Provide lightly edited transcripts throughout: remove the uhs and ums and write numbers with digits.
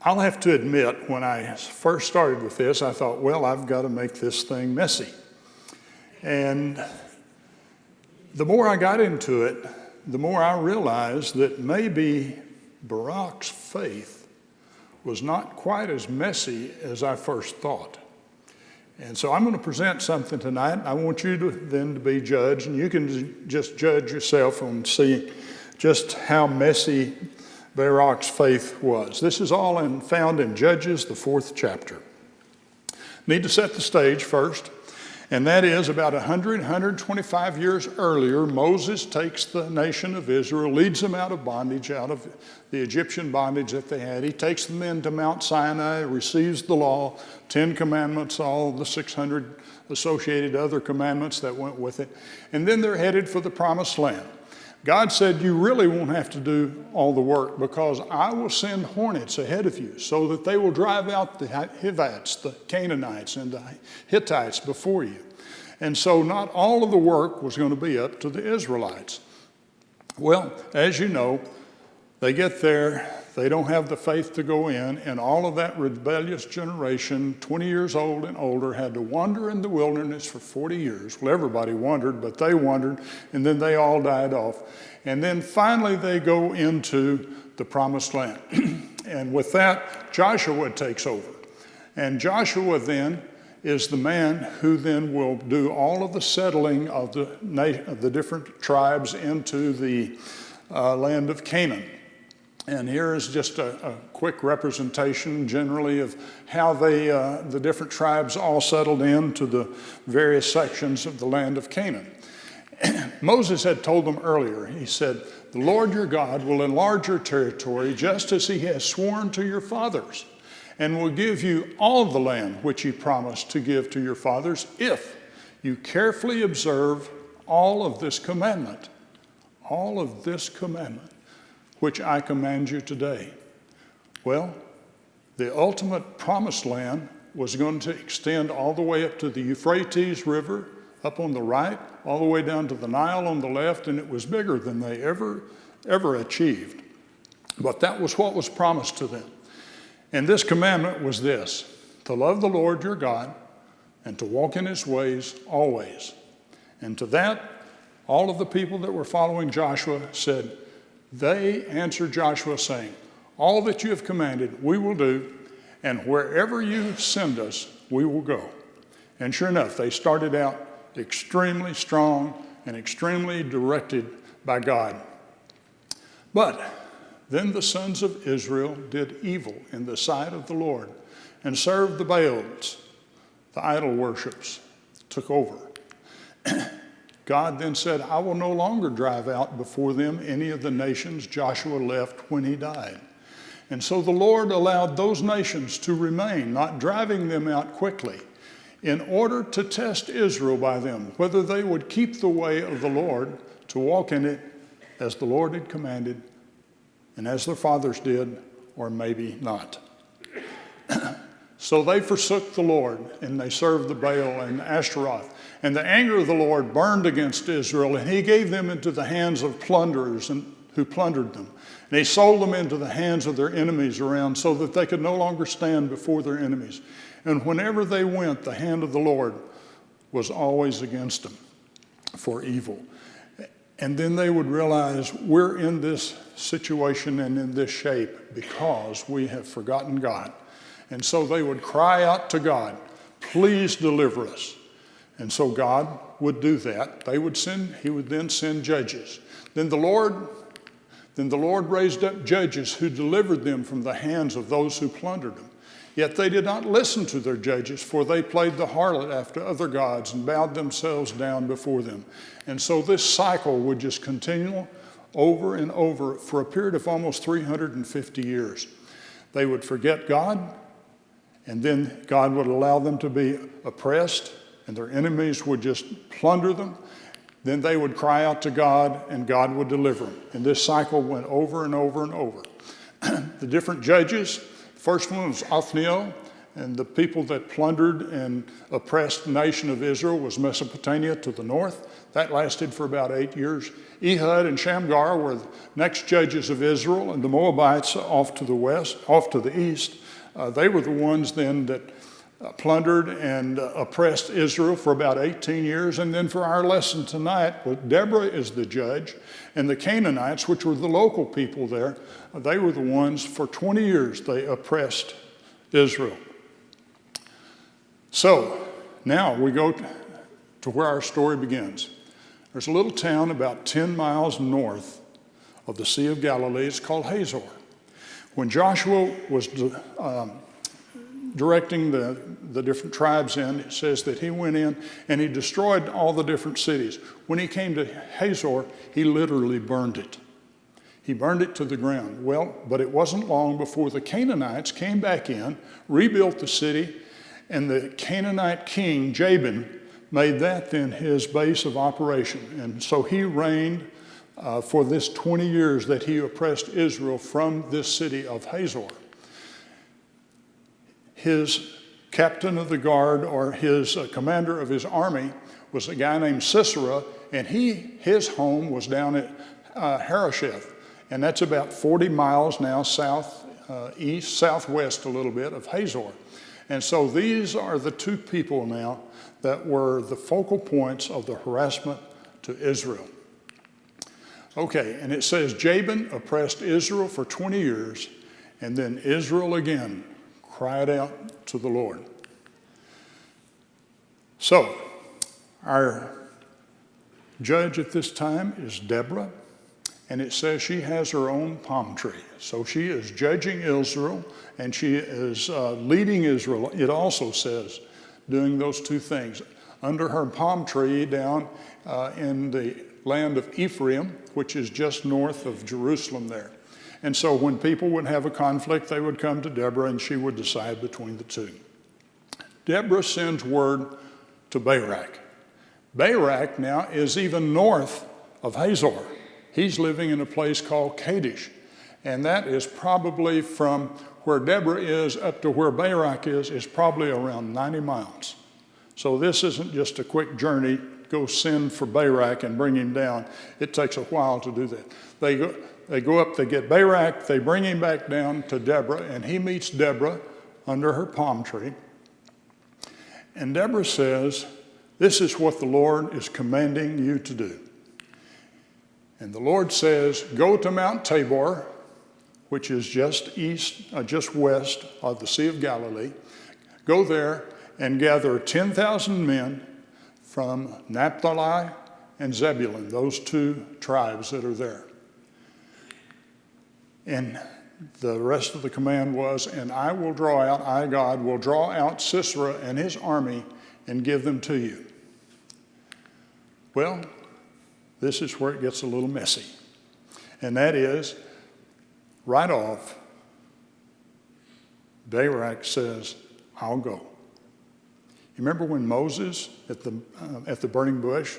I'll have to admit, when I first started with this, I thought, well, I've got to make this thing messy. And the more I got into it, the more I realized that maybe Barak's faith was not quite as messy as I first thought. And so I'm going to present something tonight. I want you to be judged, and you can just judge yourself on seeing just how messy Barak's faith was. This is all found in Judges, the 4th chapter. Need to set the stage first, and that is about 125 years earlier, Moses takes the nation of Israel, leads them out of bondage, out of the Egyptian bondage that they had. He takes them into Mount Sinai, receives the law, 10 commandments, all the 600 associated other commandments that went with it, and then they're headed for the promised land. God said, you really won't have to do all the work because I will send hornets ahead of you so that they will drive out the Hivites, the Canaanites, and the Hittites before you. And so not all of the work was going to be up to the Israelites. Well, as you know, they get there, they don't have the faith to go in, and all of that rebellious generation, 20 years old and older, had to wander in the wilderness for 40 years. Well, everybody wandered, but they wandered, and then they all died off. And then finally they go into the promised land. And with that, Joshua takes over. And Joshua then is the man who then will do all of the settling of the different tribes into the land of Canaan. And here is just a quick representation generally of how the different tribes all settled into the various sections of the land of Canaan. Moses had told them earlier, he said, the Lord your God will enlarge your territory just as he has sworn to your fathers, and will give you all the land which he promised to give to your fathers if you carefully observe all of this commandment, which I command you today. Well, the ultimate promised land was going to extend all the way up to the Euphrates River, up on the right, all the way down to the Nile on the left, and it was bigger than they ever achieved. But that was what was promised to them. And this commandment was this: to love the Lord your God and to walk in his ways always. And to that, all of the people that were following Joshua said, they answered Joshua saying, all that you have commanded we will do, and wherever you send us, we will go. And sure enough, they started out extremely strong and extremely directed by God. But then the sons of Israel did evil in the sight of the Lord and served the Baals. The idol worships took over. God then said, I will no longer drive out before them any of the nations Joshua left when he died. And so the Lord allowed those nations to remain, not driving them out quickly, in order to test Israel by them, whether they would keep the way of the Lord, to walk in it as the Lord had commanded, and as their fathers did, or maybe not. So they forsook the Lord, and they served the Baal and Ashtaroth. And the anger of the Lord burned against Israel, and he gave them into the hands of plunderers who plundered them. And he sold them into the hands of their enemies around, so that they could no longer stand before their enemies. And whenever they went, the hand of the Lord was always against them for evil. And then they would realize, we're in this situation and in this shape because we have forgotten God. And so they would cry out to God, please deliver us. And so God would do that. He would then send judges. Then the Lord raised up judges who delivered them from the hands of those who plundered them. Yet they did not listen to their judges, for they played the harlot after other gods and bowed themselves down before them. And so this cycle would just continue over and over for a period of almost 350 years. They would forget God, and then God would allow them to be oppressed, and their enemies would just plunder them. Then they would cry out to God, and God would deliver them. And this cycle went over and over and over. The different judges, the first one was Othniel, And the people that plundered and oppressed the nation of Israel was Mesopotamia to the north. That lasted for about 8 years. Ehud and Shamgar were the next judges of Israel, and the Moabites off to the west, off to the east. They were the ones then that plundered and oppressed Israel for about 18 years. And then for our lesson tonight, Deborah is the judge, and the Canaanites, which were the local people there, they were the ones for 20 years they oppressed Israel. So now we go to where our story begins. There's a little town about 10 miles north of the Sea of Galilee. It's called Hazor. When Joshua was directing the different tribes in, it says that he went in and he destroyed all the different cities. When he came to Hazor, he literally burned it. He burned it to the ground. Well, but it wasn't long before the Canaanites came back in, rebuilt the city, and the Canaanite king, Jabin, made that then his base of operation. And so he reigned for this 20 years that he oppressed Israel from this city of Hazor. His captain of the guard, or his commander of his army, was a guy named Sisera, and his home was down at Harosheth. And that's about 40 miles now southwest a little bit of Hazor. And so these are the two people now that were the focal points of the harassment to Israel. Okay, and it says Jabin oppressed Israel for 20 years, and then Israel again cried out to the Lord. So, our judge at this time is Deborah, and it says she has her own palm tree. So she is judging Israel, and she is leading Israel. It also says doing those two things. Under her palm tree down in the land of Ephraim, which is just north of Jerusalem there. And so when people would have a conflict, they would come to Deborah, and she would decide between the two. Deborah sends word to Barak. Barak now is even north of Hazor. He's living in a place called Kadesh. And that is probably from where Deborah is up to where Barak is probably around 90 miles. So this isn't just a quick journey, go send for Barak and bring him down. It takes a while to do that. They go up, they get Barak, they bring him back down to Deborah, and he meets Deborah under her palm tree. And Deborah says, "This is what the Lord is commanding you to do." And the Lord says, "Go to Mount Tabor," which is just west of the Sea of Galilee. Go there and gather 10,000 men from Naphtali and Zebulun, those two tribes that are there. And the rest of the command was, "And I, God, will draw out Sisera and his army and give them to you." Well, this is where it gets a little messy. And that is, right off, Barak says, "I'll go." You remember when Moses at the burning bush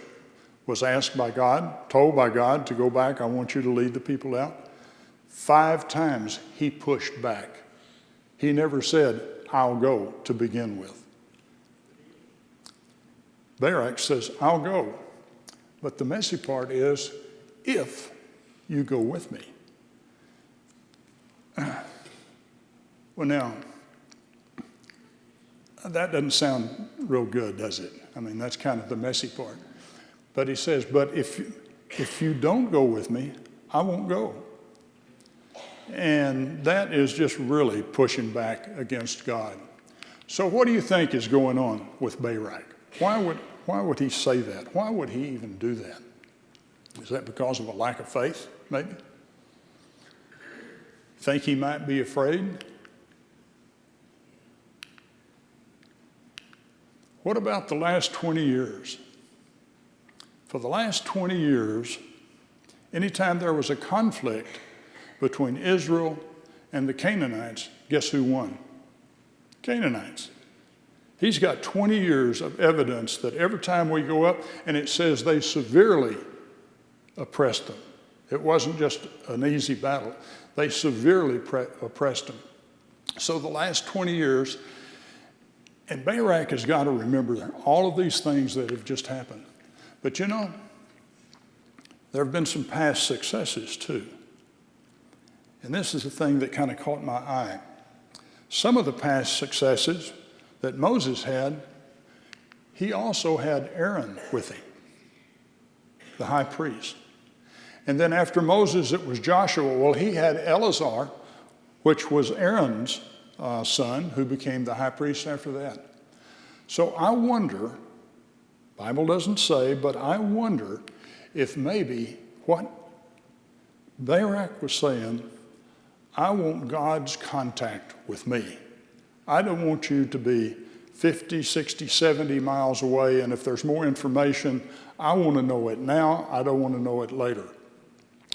was asked by God, told by God to go back, "I want you to lead the people out"? 5 times he pushed back. He never said, "I'll go," to begin with. Barak says, "I'll go." But the messy part is, if you go with me. Well, now, that doesn't sound real good, does it? I mean, that's kind of the messy part. But he says, "But if you don't go with me, I won't go." And that is just really pushing back against God. So what do you think is going on with Barak? Why would he say that? Why would he even do that? Is that because of a lack of faith, maybe? Think he might be afraid? What about the last 20 years? For the last 20 years, anytime there was a conflict between Israel and the Canaanites, guess who won? Canaanites. He's got 20 years of evidence that every time we go up, and it says they severely oppressed them. It wasn't just an easy battle. They severely oppressed them. So the last 20 years, And Barak has got to remember all of these things that have just happened. But you know, there have been some past successes too. And this is the thing that kind of caught my eye. Some of the past successes that Moses had, he also had Aaron with him, the high priest. And then after Moses, it was Joshua. Well, he had Eleazar, which was Aaron's son, who became the high priest after that. So I wonder, Bible doesn't say, but I wonder if maybe what Barak was saying, I want God's contact with me. I don't want you to be 50, 60, 70 miles away, and if there's more information, I want to know it now. I don't want to know it later.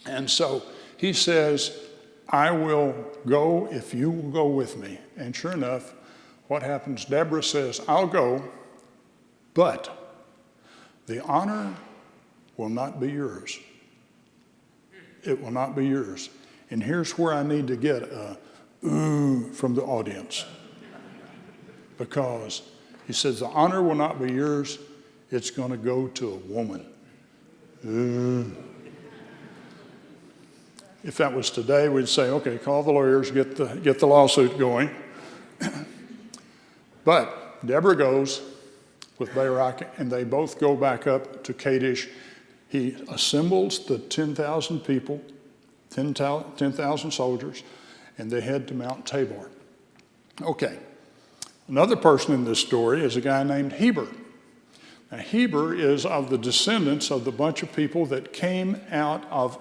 And so he says, I will go if you will go with me. And sure enough, what happens? Deborah says, I'll go, but the honor will not be yours. It will not be yours. And here's where I need to get a ooh from the audience. Because he says, the honor will not be yours. It's going to go to a woman. Ooh. If that was today, we'd say, okay, call the lawyers, get the lawsuit going. But Deborah goes with Barak, and they both go back up to Kadesh. He assembles the 10,000 people, 10,000 soldiers, and they head to Mount Tabor. Okay, another person in this story is a guy named Heber. Now, Heber is of the descendants of the bunch of people that came out of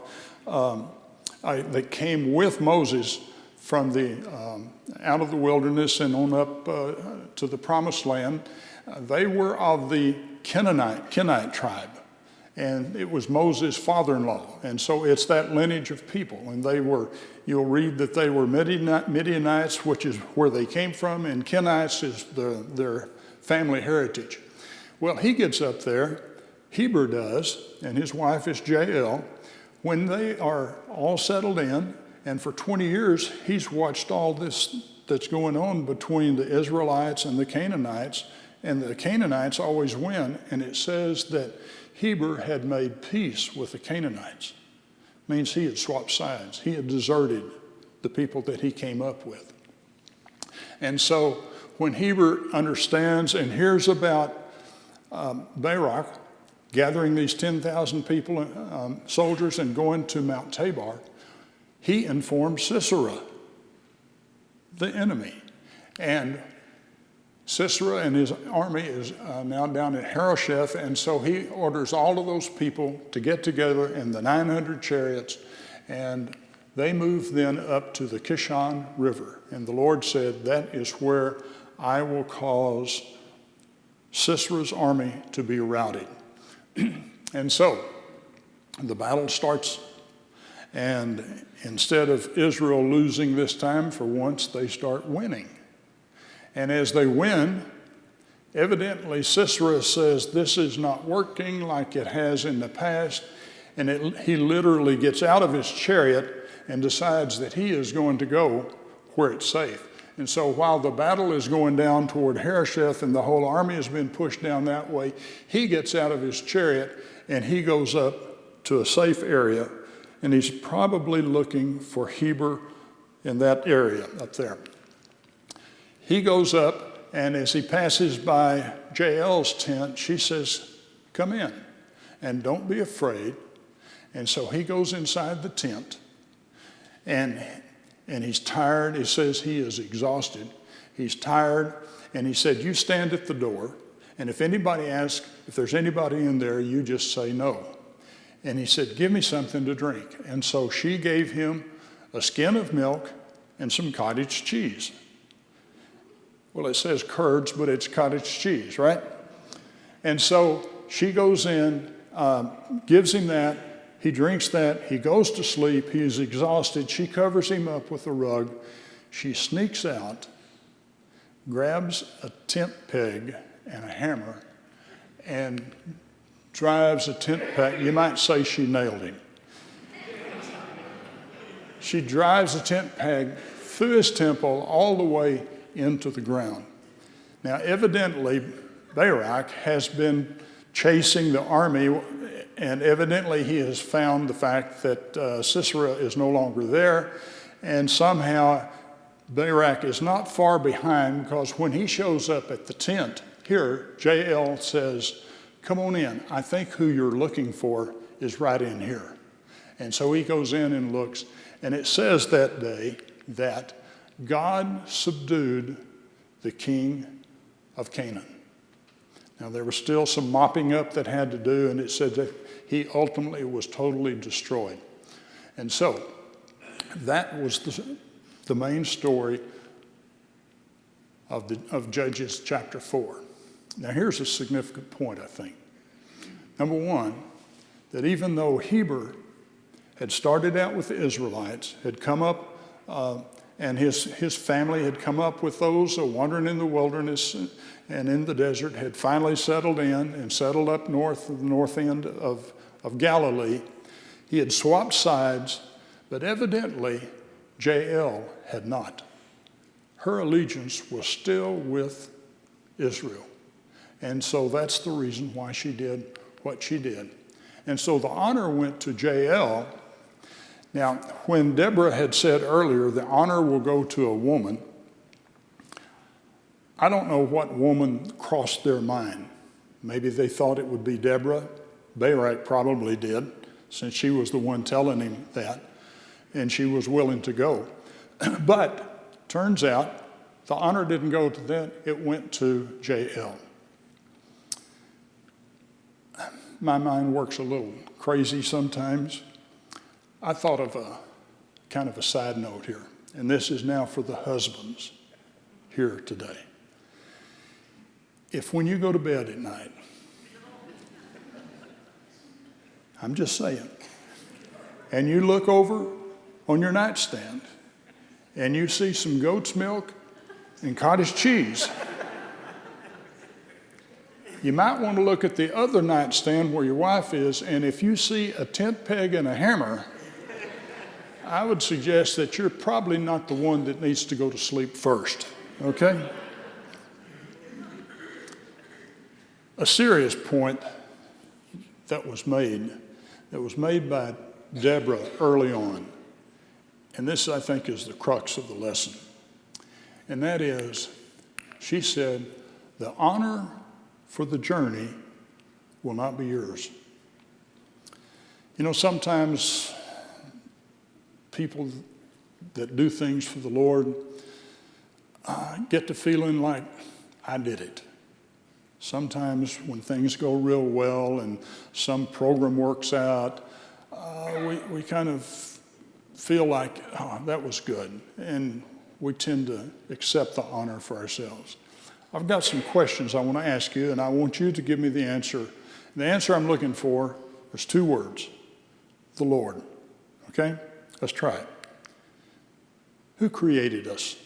that came with Moses from out of the wilderness and on up to the promised land. They were of the Kenite tribe, and it was Moses' father-in-law. And so it's that lineage of people. And you'll read that they were Midianites, which is where they came from, and Kenites is their family heritage. Well, he gets up there, Heber does, and his wife is Jael. When they are all settled in, and for 20 years, he's watched all this that's going on between the Israelites and the Canaanites, and the Canaanites always win, and it says that Heber had made peace with the Canaanites. It means he had swapped sides. He had deserted the people that he came up with. And so when Heber understands and hears about Barak gathering these 10,000 people, soldiers, and going to Mount Tabor, he informed Sisera, the enemy. And Sisera and his army is now down at Harosheth, and so he orders all of those people to get together in the 900 chariots, and they move then up to the Kishon River. And the Lord said, that is where I will cause Sisera's army to be routed. And so the battle starts, and instead of Israel losing this time, for once they start winning. And as they win, evidently Sisera says this is not working like it has in the past, and he literally gets out of his chariot and decides that he is going to go where it's safe. And so while the battle is going down toward Harosheth and the whole army has been pushed down that way, he gets out of his chariot and he goes up to a safe area, and he's probably looking for Heber in that area up there. He goes up, and as he passes by Jael's tent, she says, come in and don't be afraid. And so he goes inside the tent, and he's tired. He says he is exhausted. He's tired, and he said, you stand at the door, and if anybody asks if there's anybody in there, you just say no. And he said, give me something to drink. And so she gave him a skin of milk and some cottage cheese. Well, it says curds, but it's cottage cheese, right? And so she goes in, gives him that. He drinks that. He goes to sleep. He is exhausted. She covers him up with a rug. She sneaks out, grabs a tent peg and a hammer, and drives a tent peg. You might say she nailed him. She drives a tent peg through his temple all the way into the ground. Now, evidently, Barak has been chasing the army, and evidently he has found the fact that Sisera is no longer there, and somehow Barak is not far behind, because when he shows up at the tent here, Jael says, "Come on in. I think who you're looking for is right in here." And so he goes in and looks, and it says that day that God subdued the king of Canaan. Now, there was still some mopping up that had to do, and it said that he ultimately was totally destroyed. And so that was the main story of Judges chapter 4. Now, here's a significant point, I think. Number one, that even though Heber had started out with the Israelites, had come up, and his family had come up with those wandering in the wilderness and in the desert, had finally settled in and settled up north of the north end of Galilee. He had swapped sides, but evidently Jael had not. Her allegiance was still with Israel. And so that's the reason why she did what she did. And so the honor went to Jael. Now, when Deborah had said earlier, the honor will go to a woman, I don't know what woman crossed their mind. Maybe they thought it would be Deborah. Barak probably did, since she was the one telling him that, and she was willing to go. But turns out the honor didn't go to them, it went to Jael. My mind works a little crazy sometimes. I thought of a kind of a side note here, and this is now for the husbands here today. If when you go to bed at night, I'm just saying, and you look over on your nightstand and you see some goat's milk and cottage cheese, you might want to look at the other nightstand where your wife is, and if you see a tent peg and a hammer, I would suggest that you're probably not the one that needs to go to sleep first, okay? A serious point that was made by Deborah early on, and this, I think, is the crux of the lesson, and that is, she said, the honor for the journey will not be yours. You know, sometimes people that do things for the Lord get to feeling like, I did it. Sometimes when things go real well and some program works out, we kind of feel like, oh, that was good. And we tend to accept the honor for ourselves. I've got some questions I want to ask you, and I want you to give me the answer. The answer I'm looking for is two words: the Lord. Okay? Let's try it. Who created us?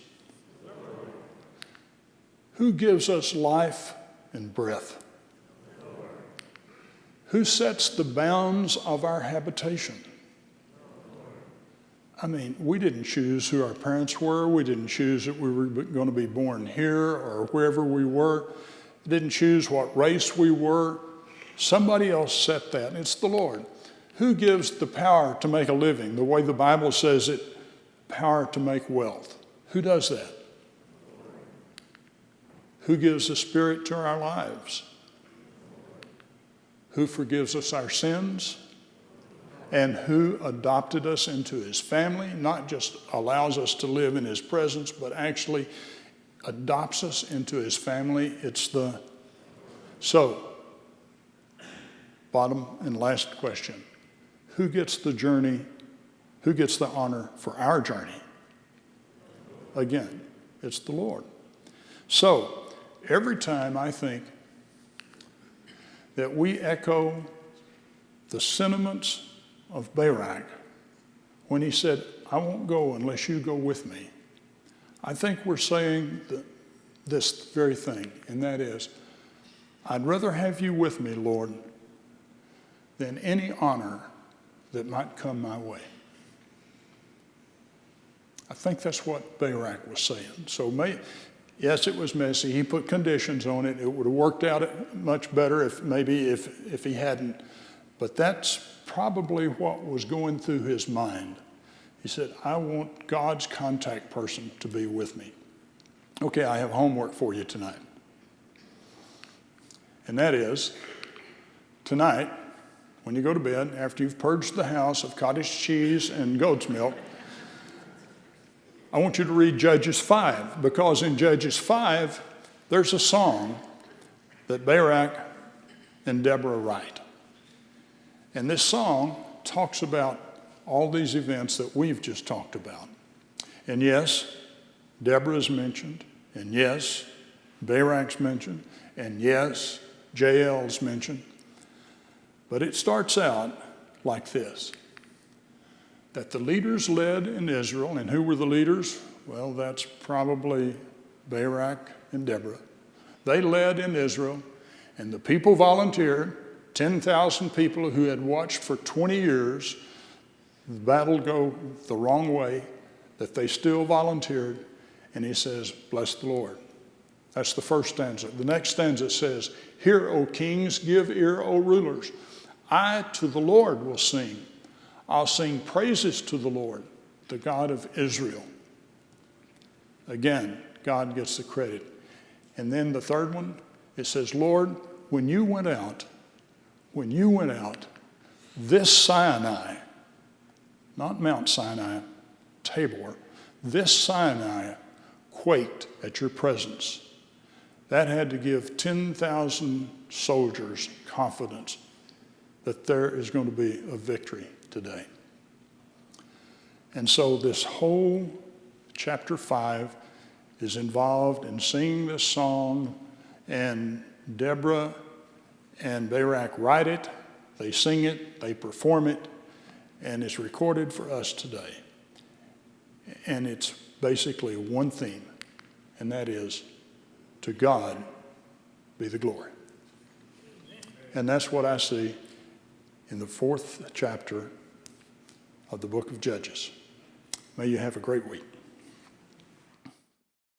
Who gives us life and breath? Who sets the bounds of our habitation? I mean, we didn't choose who our parents were. We didn't choose that we were going to be born here or wherever we were. We didn't choose what race we were. Somebody else set that, and it's the Lord. Who gives the power to make a living? The way the Bible says it, power to make wealth. Who does that? Who gives the Spirit to our lives? Who forgives us our sins? And who adopted us into his family, not just allows us to live in his presence, but actually adopts us into his family. So, bottom and last question. Who gets the journey? Who gets the honor for our journey? Again, it's the Lord. So, every time I think that we echo the sentiments of Barak when he said, I won't go unless you go with me, I think we're saying this very thing, and that is, I'd rather have you with me, Lord, than any honor that might come my way. I think that's what Barak was saying. So Yes, it was messy. He put conditions on it. It would have worked out much better if he hadn't. But that's probably what was going through his mind. He said, I want God's contact person to be with me. Okay, I have homework for you tonight. And that is, tonight, when you go to bed, after you've purged the house of cottage cheese and goat's milk, I want you to read Judges 5, because in Judges 5, there's a song that Barak and Deborah write. And this song talks about all these events that we've just talked about. And yes, Deborah is mentioned, and yes, Barak's mentioned, and yes, Jael's mentioned. But it starts out like this, that the leaders led in Israel. And who were the leaders? Well, that's probably Barak and Deborah. They led in Israel, and the people volunteered, 10,000 people who had watched for 20 years the battle go the wrong way, that they still volunteered. And he says, bless the Lord. That's the first stanza. The next stanza says, hear, O kings, give ear, O rulers. I to the Lord will sing. I'll sing praises to the Lord, the God of Israel. Again, God gets the credit. And then the third one, it says, Lord, when you went out, this Sinai, not Mount Sinai, Tabor, this Sinai quaked at your presence. That had to give 10,000 soldiers confidence that there is going to be a victory today. And so this whole chapter 5 is involved in singing this song, and Deborah and Barak write it, they sing it, they perform it, and it's recorded for us today. And it's basically one theme, and that is, to God be the glory. And that's what I see in the 4th chapter of the book of Judges. May you have a great week.